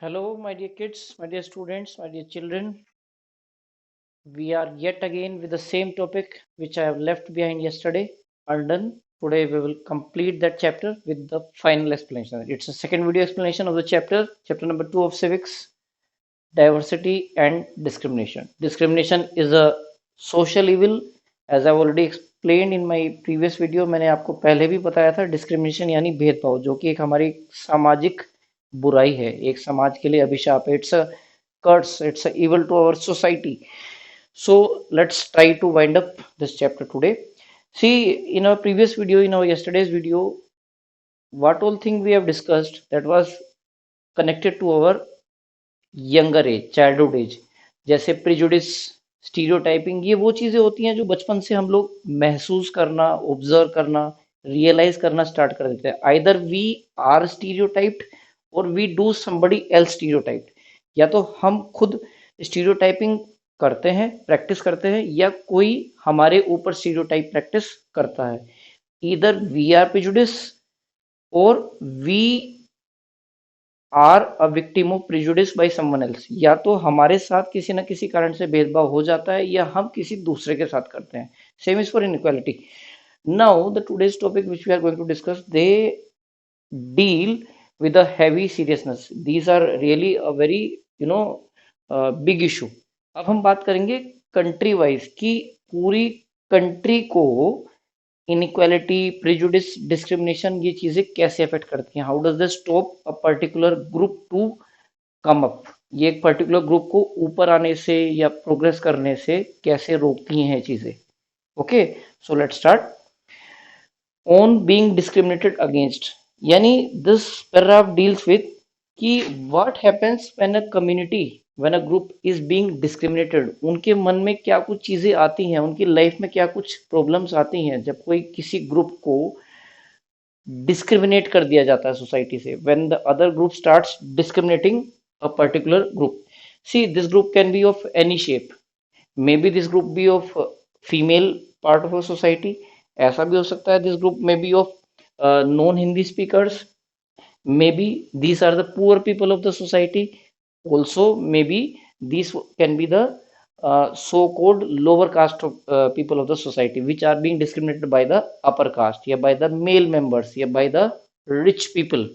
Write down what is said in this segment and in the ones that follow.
Hello, my dear kids, my dear students, my dear children. We are yet again with the same topic which I have left behind yesterday, undone. Today we will complete that chapter with the final explanation. It's a second video explanation of the chapter number 2 of civics, diversity and discrimination. Discrimination is a social evil. As I've already explained in my previous video, मैंने आपको पहले भी बताया था discrimination यानी भेदभाव जो कि एक हमारी सामाजिक बुराई है, एक समाज के लिए अभिशाप है. It's a curse, it's a evil to our society. So let's try to wind up this chapter today. See, in our previous video, in our yesterday's video, what all thing we have discussed that was connected to our younger age, childhood age. जैसे prejudice, stereotyping, ये वो चीजें होती हैं जो बचपन से हम लोग महसूस करना, ऑब्जर्व करना, रियलाइज करना स्टार्ट कर देते हैं. आइदर वी आर स्टीरियोटाइप्ड और we do somebody else stereotyped. या तो हम खुद स्टीरियोटाइपिंग करते हैं, प्रैक्टिस करते हैं, या कोई हमारे ऊपर स्टीरियोटाइप प्रैक्टिस करता है. ईदर वी आर प्रिजुडिस और we are a victim of prejudice by someone else. या तो हमारे साथ किसी न किसी कारण से भेदभाव हो जाता है या हम किसी दूसरे के साथ करते हैं. Same is for inequality. Now the today's topic which we are going to discuss, they deal with a heavy seriousness. These are really a very big issue. अब हम बात करेंगे कंट्री वाइज कि पूरी कंट्री को इनइक्वालिटी, प्रिजुडिस, डिस्क्रिमिनेशन ये चीजें कैसे अफेक्ट करती हैं. How does this stop a particular group to come up. ये एक पर्टिकुलर ग्रुप को ऊपर आने से या प्रोग्रेस करने से कैसे रोकती हैं चीजें. Okay, so let's start. On being discriminated against, यानी दिस पैराग्राफ डील्स विद कि what happens when a community, when a group is being discriminated. उनके मन में क्या कुछ चीजें आती हैं, उनकी लाइफ में क्या कुछ प्रॉब्लम्स आती हैं जब कोई किसी ग्रुप को डिस्क्रिमिनेट कर दिया जाता है सोसाइटी से. When the other group starts discriminating a particular group. See, this group can be of any shape. Maybe this group be of female part of a society. ऐसा भी हो सकता है this group may be of non Hindi speakers. Maybe these are the poor people of the society. Also, maybe these can be the so-called lower caste of people of the society, which are being discriminated by the upper caste, yeah, by the male members, yeah, by the rich people.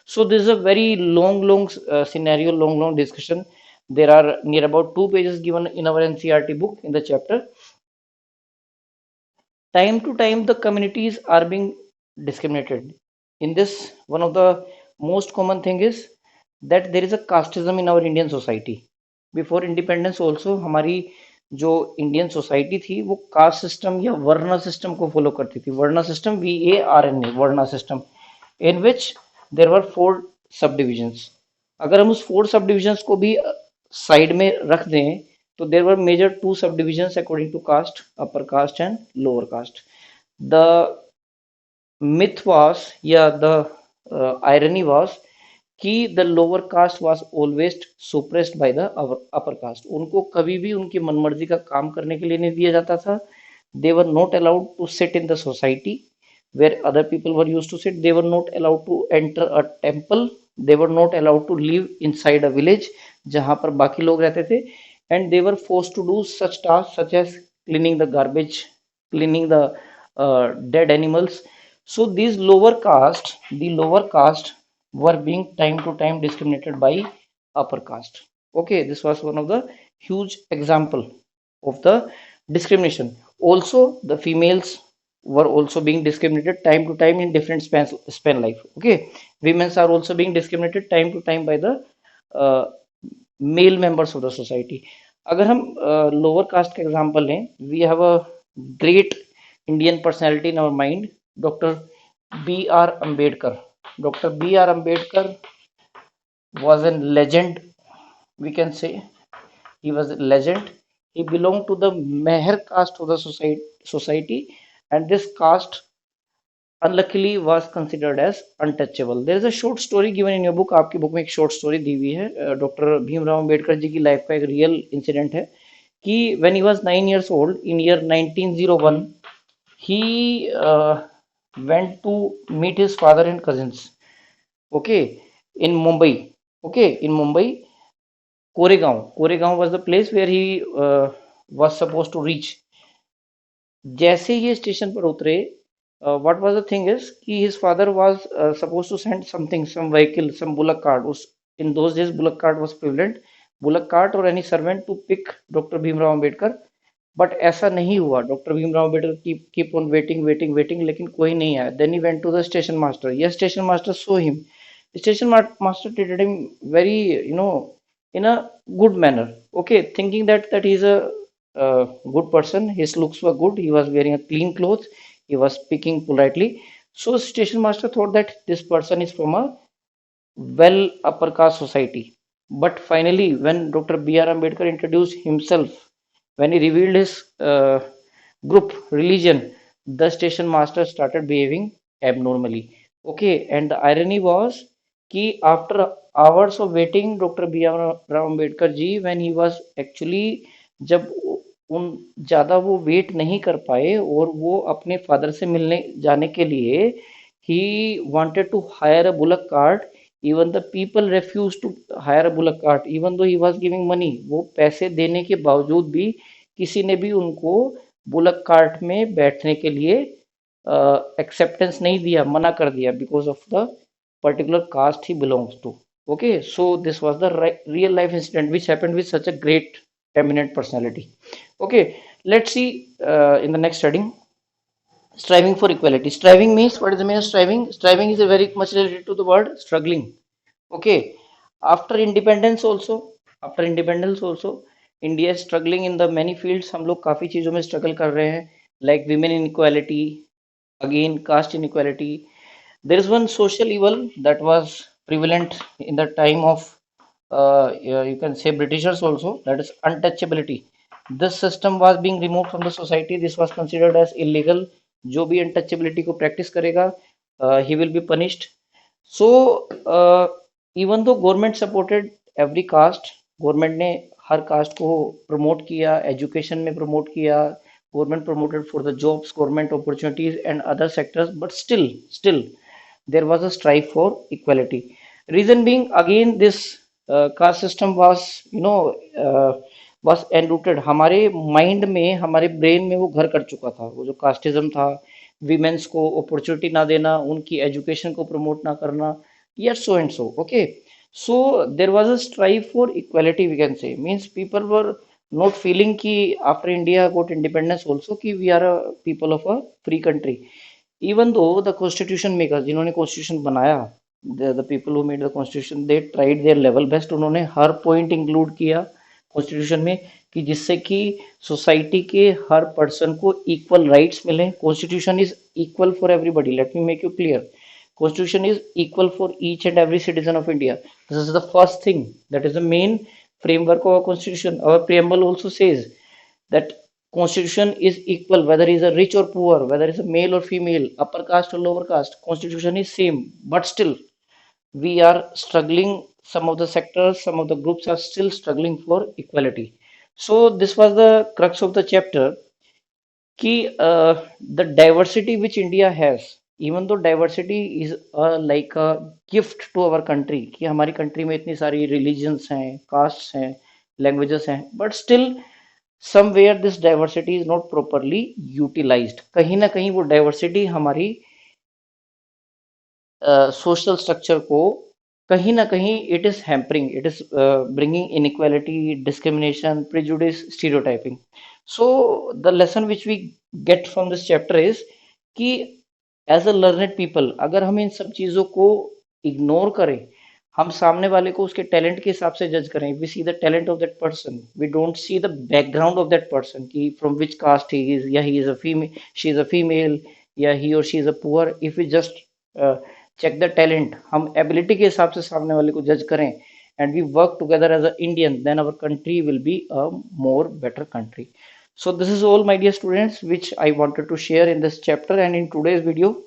So this is a very long scenario, long discussion. There are near about 2 pages given in our NCRT book in the chapter. Time to time, the communities are being discriminated. In this, one of the most common thing is that there is a casteism in our Indian society. Before independence also हमारी जो Indian society थी वो caste system या वर्णा system को follow करती थी. वर्णा सिस्टम, VARNA, वर्णा सिस्टम, इन विच देर वर 4 सब डिविजन्स. अगर हम उस 4 सब डिविजन्स को भी साइड में रख दें तो देर वर major 2 sub divisions according to caste, upper caste and lower caste. The myth was, yeah, the irony was कि the lower caste was always suppressed by the upper caste. उनको कभी भी उनकी मनमर्जी का काम करने के लिए नहीं दिया जाता था. They were not allowed to sit in the society where other people were used to sit. They were not allowed to enter a temple. They were not allowed to live inside a village जहाँ पर बाकी लोग रहते थे. And they were forced to do such tasks such as cleaning the garbage, cleaning the dead animals. So these lower caste were being time to time discriminated by upper caste. Okay, this was one of the huge example of the discrimination. Also, the females were also being discriminated time to time in different span life. Okay, women are also being discriminated time to time by the uh, male members of the society. अगर हम lower caste का example लें, we have a great Indian personality in our mind, doctor B.R. Ambedkar. Dr. B.R. Ambedkar was a legend, we can say. He was a legend. He belonged to the Meher caste of the society, and this caste unluckily was considered as untouchable. There is a short story given in your book. आपकी book में एक short story दी हुई है doctor Bhimrao Ambedkar ji की life का एक real incident है कि when he was 9 years old in year 1901 he went to meet his father and cousins, okay, in Mumbai. Okay, in Mumbai, Koregaon was the place where he was supposed to reach. जैसे ही ये station पर उतरे, what was the thing is कि his father was suppose to send something some vehicle some bullock cart उस in those days bullock cart was prevalent bullock cart और any servant to pick doctor Bhimrao Ambedkar but ऐसा नहीं हुआ doctor Bhimrao Ambedkar keep on waiting लेकिन कोई नहीं आया then he went to the station master yes station master so him station master treated him very in a good manner okay thinking that he is a good person his looks were good he was wearing a clean clothes he was speaking politely so station master thought that this person is from a well upper caste society but finally when Dr. B.R. Ambedkar introduced himself when he revealed his group religion the station master started behaving abnormally okay and the irony was कि after hours of waiting doctor B R Rao Ambedkar ji when he was actually जब उन ज्यादा वो wait नहीं कर पाए और वो अपने फादर से मिलने जाने के लिए he wanted to hire a bullock cart even the people refused to hire a bullock cart even though he was giving money वो पैसे देने के बावजूद भी किसी ने भी उनको बुलक कार्ट में बैठने के लिए एक्सेप्टेंस नहीं दिया मना कर दिया because of the particular caste he belongs to. Okay, so this was the real life incident which happened with such a great eminent personality. Okay, let's see in the next heading striving for equality. Striving means what is the meaning of striving? Striving is a very much related to the word struggling. Okay, after independence also, after independence also, India is struggling in the many fields. हम लोग काफी चीजों में struggle कर रहे हैं like women inequality, again caste inequality, there is one social evil that was prevalent in the time of yeah, you can say Britishers also, that is untouchability. This system was being removed from the society. This was considered as illegal. जो भी untouchability को practice करेगा, he will be punished. So even though government supported every caste, government ने हर caste को promote किया, education में promote किया, government promoted for the jobs, government opportunities and other sectors, but still there was a strive for equality. Reason being again this caste system was was enrooted हमारे mind में हमारे brain में वो घर कर चुका था वो जो कास्टिज्म था विमेंस को अपॉर्चुनिटी ना देना उनकी एजुकेशन को प्रमोट ना करना yes so and so okay so there was a strive for equality we can say means people were not feeling कि after India got independence also कि we are a people of a free country even though the constitution makers जिन्होंने constitution बनाया the people who made the constitution they tried their level best उन्होंने हर point include किया constitution में कि जिससे कि society के हर पर्सन को इक्वल राइट्स मिले constitution is equal for everybody let me make you clear constitution is equal for each and every citizen of India. This is the first thing, that is the main framework of our constitution. Our preamble also says that constitution is equal whether he is a rich or poor, whether is a male or female, upper caste or lower caste, constitution is same, but still we are struggling, some of the sectors, some of the groups are still struggling for equality. So this was the crux of the chapter कि the diversity which India has, even though diversity is like a gift to our country कि हमारी country में इतनी सारी religions हैं, castes हैं, languages हैं, but still somewhere this diversity is not properly utilized. कहीं ना कहीं वो diversity हमारी सोशल स्ट्रक्चर को कहीं ना कहीं it is hampering it is bringing inequality discrimination prejudice stereotyping so the lesson which we get from this chapter is कि एज अ लर्नेड पीपल अगर हम इन सब चीज़ों को इग्नोर करें हम सामने वाले को उसके टैलेंट के हिसाब से जज करें we see the talent of that person we don't see the background of that person कि from which caste he is या he is a female she is a female या ही और she is a poor if you just check the talent हम ability के हिसाब से सामने वाले को जज करें and we work together as an Indian, then our country will be a more better country. So this is all, my dear students, which I wanted to share in this chapter and in today's video.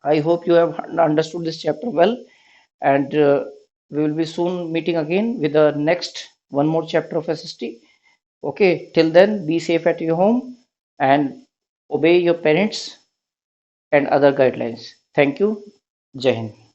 I hope you have understood this chapter well, and we will be soon meeting again with the next one more chapter of SST. Okay, till then, be safe at your home and obey your parents and other guidelines. Thank you. Jai Hind.